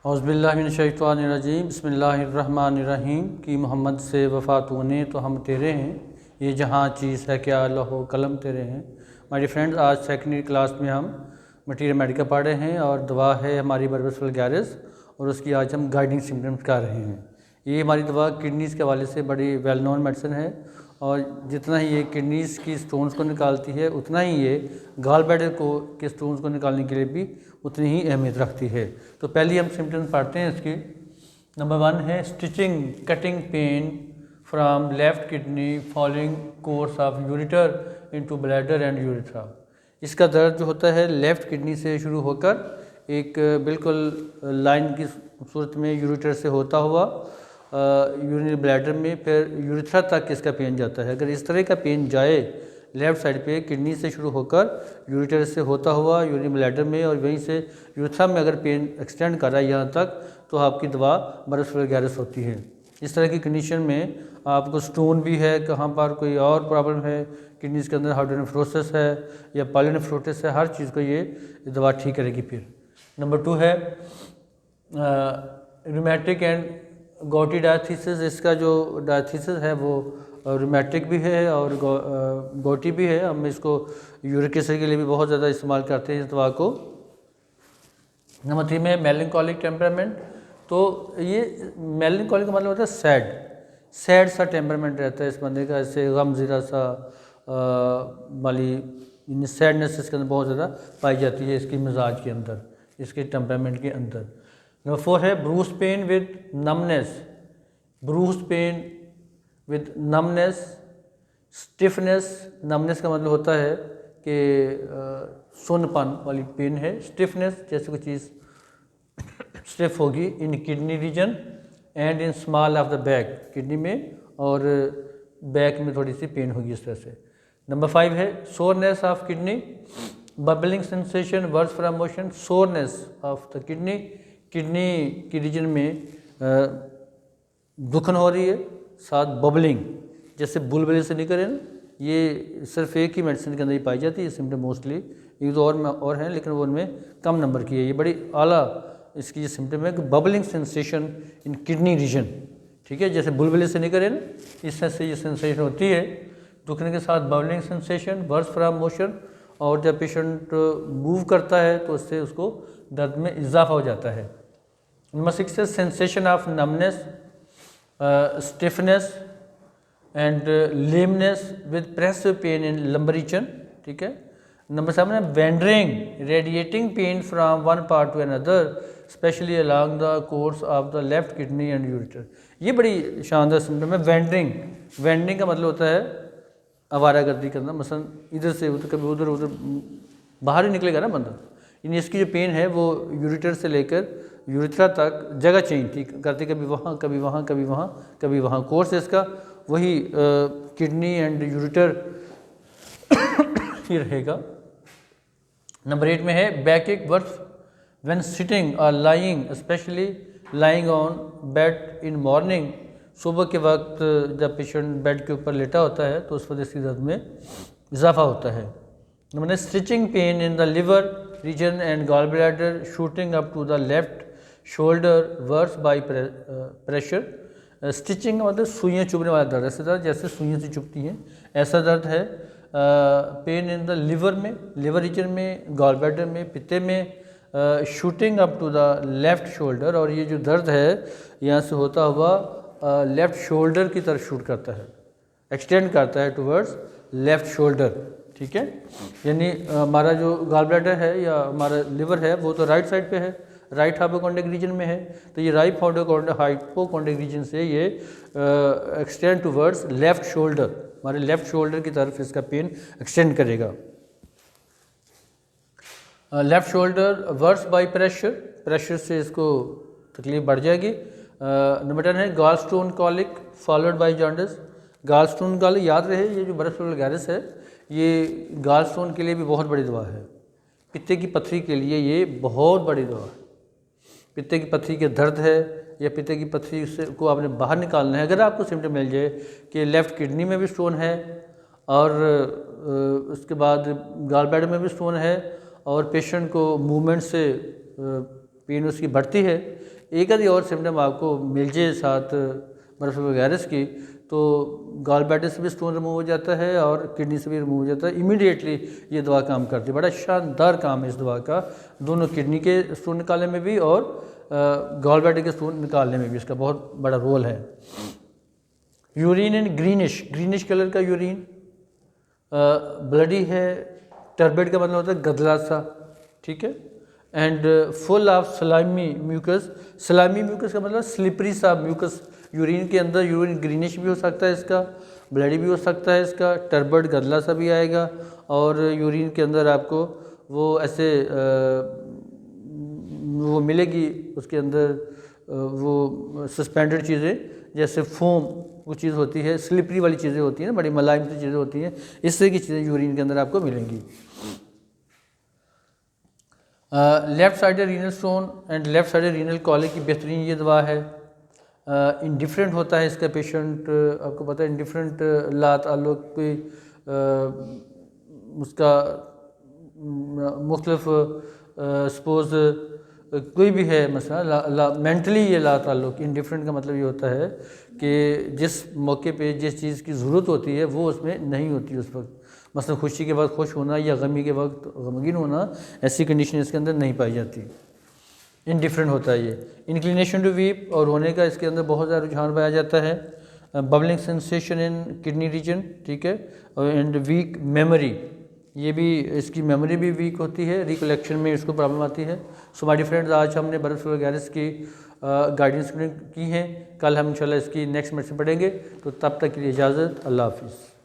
औज़ुबिल्लाहिमिनश्शैतानिर्रजीम बिस्मिल्लाहिर्रहमानिर्रहीम कि मोहम्मद से वफ़ा तूने तो हम तेरे हैं, ये जहाँ चीज़ है क्या लौहो कलम तेरे हैं। माय डियर फ्रेंड्स, आज सेकेंडरी क्लास में हम मटीरियल मेडिका पढ़ रहे हैं और दवा है हमारी बरबस वल्गैरिस और उसकी आज हम गाइडिंग सिम्टम्स कर रहे हैं। ये हमारी दवा किडनीज़ के हवाले से बड़ी वेल नोन मेडिसिन है और जितना ही ये किडनीज़ की स्टोन्स को निकालती है उतना ही ये गॉल ब्लैडर को के स्टोन्स को निकालने के लिए भी उतनी ही अहमियत रखती है। तो पहले हम सिम्टम्स पढ़ते हैं इसकी। नंबर 1 है stitching cutting pain from left kidney following course of ureter into bladder and urethra. इसका दर्द जो होता है लेफ़्ट किडनी से शुरू होकर एक बिल्कुल लाइन की सूरत में यूरिटर से होता हुआ यूरिनरी ब्लैडर में फिर यूरिथ्रा तक इसका पेन जाता है। अगर इस तरह का पेन जाए लेफ़्ट साइड पे किडनी से शुरू होकर यूरिटर से होता हुआ यूरिनरी ब्लैडर में और वहीं से यूरिथ्रा में अगर पेन एक्सटेंड कर रहा है यहाँ तक, तो आपकी दवा बरबस वल्गैरिस होती है। इस तरह की कंडीशन में आपको स्टोन भी है, कहाँ पर कोई और प्रॉब्लम है, किडनीज़ के अंदर हाइड्रोनेफ्रोसिस है या पॉलीनेफ्रोटिस है, हर चीज़ को ये दवा ठीक करेगी। फिर नंबर 2 है रूमेटिक एंड गॉटी डायथिसिस। इसका जो डायथिसिस है वो रूमेटिक भी है और गॉटी भी है। हम इसको यूरिक एसिड के लिए भी बहुत ज़्यादा इस्तेमाल करते हैं इस दवा को। नंबर 3 में मेलनकॉलिक टेम्परामेंट। तो ये मेलनकॉलिक का मतलब होता है सैड सा टेम्परामेंट रहता है इस बंदे का, ऐसे गमज़दा सा वाली सैडनेस इसके अंदर बहुत ज़्यादा पाई जाती है इसकी मिजाज के अंदर, इसके टेम्परामेंट के अंदर। नंबर 4 है bruise pain with numbness. Bruise pain with numbness, stiffness. Numbness का मतलब होता है कि सुन्नपन वाली पेन है। स्टिफनेस जैसे कोई चीज़ स्टिफ होगी in kidney region and in small of the back, kidney में और बैक में थोड़ी सी पेन होगी इस तरह से। नंबर 5 है soreness of kidney, bubbling sensation worse from motion. Soreness of the kidney, kidney की रीजन में दुखन हो रही है, साथ बबलिंग जैसे बुलबुले से निकले ना, ये सिर्फ एक ही मेडिसिन के अंदर ही पाई जाती है सिम्टम मोस्टली। एक दो और हैं लेकिन वो उनमें कम नंबर की है। ये बड़ी आला इसकी ये सिम्टम है कि bubbling sensation in kidney region, ठीक है, जैसे बुलबुले से निकले ना, इस तरह से ये सेंसेशन होती है। दुखने के साथ bubbling sensation worse from motion, और जब पेशेंट मूव करता है तो उससे उसको दर्द में इजाफा हो जाता है। नंबर 6 है sensation of numbness, stiffness and lameness with pressive pain in lumbar region, ठीक है। नंबर 7 है wandering radiating pain from one part to another especially along the course of the left kidney and ureter. ये बड़ी शानदार symptom है wandering. Wandering का मतलब होता है आवारागर्दी करना, मसलन इधर से उधर, कभी उधर उधर बाहर ही निकलेगा ना बंदा। यानी इसकी जो पेन है वो यूरिटर से लेकर यूरिथ्रा तक जगह चेंज ठीक करती, कभी वहाँ कभी वहाँ कभी वहाँ कभी वहाँ। कोर्स इसका वही किडनी एंड यूरिटर ही रहेगा। नंबर 8 में है बैकएक वर्स व्हेन सिटिंग और lying, specially lying on bed in morning. सुबह के वक्त जब पेशेंट बेड के ऊपर लेटा होता है तो उस वजह से दर्द में इजाफा होता है। Number 9 stitching pain in the liver region and gall bladder shooting up to the left shoulder worse by pressure. Stitching का मतलब सुइयाँ चुभने वाला दर्द, ऐसे दर्द जैसे सुइयाँ से चुभती हैं ऐसा दर्द है। पेन इन द लिवर में, लिवर रीजन में, गॉल ब्लैडर में, पित्ते में, shooting up to the left shoulder, और ये जो दर्द है यहाँ से होता हुआ लेफ़्ट शोल्डर की तरफ शूट करता है, एक्सटेंड करता है टुवर्ड्स लेफ़्ट शोल्डर, ठीक है। यानी हमारा जो गॉल ब्लैडर है या हमारा लिवर है वो तो राइट साइड पे है, राइट हाइपोकॉन्ड्रिक रीजन में है, तो ये राइट हाइपोकॉन्ड्रिक रीजन से ये एक्सटेंड टुवर्ड्स लेफ़्ट शोल्डर, हमारे लेफ़्ट शोल्डर की तरफ इसका पेन एक्सटेंड करेगा। Left shoulder worse by pressure, pressure से इसको तकलीफ बढ़ जाएगी। नंबर 10 है gall stone colic followed by jaundice. Gall stone colic याद रहे, ये जो बरबस वल्गैरिस है ये गॉल स्टोन के लिए भी बहुत बड़ी दवा है। पित्ते की पथरी के लिए ये बहुत बड़ी दवा है। पित्ते की पथरी के दर्द है या पित्ते की पथरी से को आपने बाहर निकालना है, अगर आपको सिम्टम मिल जाए कि लेफ़्ट किडनी में भी स्टोन है और उसके बाद गॉल ब्लैडर में भी स्टोन है और पेशेंट को मूवमेंट से पेन उसकी बढ़ती है, एक आधी और सिम्टम आपको मिल जाए साथ बर्फी वायरस की, तो गॉल ब्लैडर से भी स्टोन रिमूव हो जाता है और किडनी से भी रिमूव हो जाता है। इमीडिएटली ये दवा काम करती है, बड़ा शानदार काम है इस दवा का, दोनों किडनी के स्टोन निकालने में भी और गॉल ब्लैडर के स्टोन निकालने में भी इसका बहुत बड़ा रोल है। यूरिन एंड ग्रीनिश कलर का यूरिन, ब्लडी है, टर्बिड का मतलब होता है गदला सा, ठीक है, and full of slimy mucus. Slimy mucus का मतलब स्लिपरी सा म्यूकस यूरिन के अंदर, यूरिन ग्रीनिश भी हो सकता है इसका, ब्लडी भी हो सकता है इसका, टर्बड गदला सा भी आएगा, और यूरिन के अंदर आपको वो ऐसे वो मिलेगी उसके अंदर वो सस्पेंडेड चीज़ें, जैसे फोम वो चीज़ होती है, स्लिपरी वाली चीज़ें होती हैं ना, बड़ी मुलायम सी चीज़ें होती हैं, इस तरह की चीज़ें यूरिन के अंदर आपको मिलेंगी। Left sided renal stone and left sided renal colic की बेहतरीन ये दवा है। इंडिफरेंट होता है इसका पेशेंट, आपको पता है इंडिफरेंट ला ताल्लुक पे उसका मुख्तलिफ सपोज़ कोई भी है मसला मेंटली ये ला ताल्लुक, इंडिफरेंट का मतलब ये होता है कि जिस मौके पे जिस चीज़ की ज़रूरत होती है वो उसमें नहीं होती उस वक्त, मसलन खुशी के वक्त खुश होना या गमी के वक्त गमगीन होना, ऐसी कंडीशन इसके अंदर नहीं पाई जाती, इनडिफरेंट होता है ये। इंक्लिनेशन टू वीप और रोने का इसके अंदर बहुत ज़्यादा रुझान पाया जाता है। Bubbling sensation in kidney region, ठीक है, एंड वीक मेमोरी, ये भी इसकी मेमोरी भी वीक होती है, रिकलेक्शन में इसको प्रॉब्लम आती है। सो माय डियर फ्रेंड्स, आज हमने बर्फी वगैरह की गाइडेंस की हैं, कल हम इंशाल्लाह इसकी नेक्स्ट मेडिसिन पढ़ेंगे, तो तब तक के लिए इजाज़त, अल्लाह हाफिज़।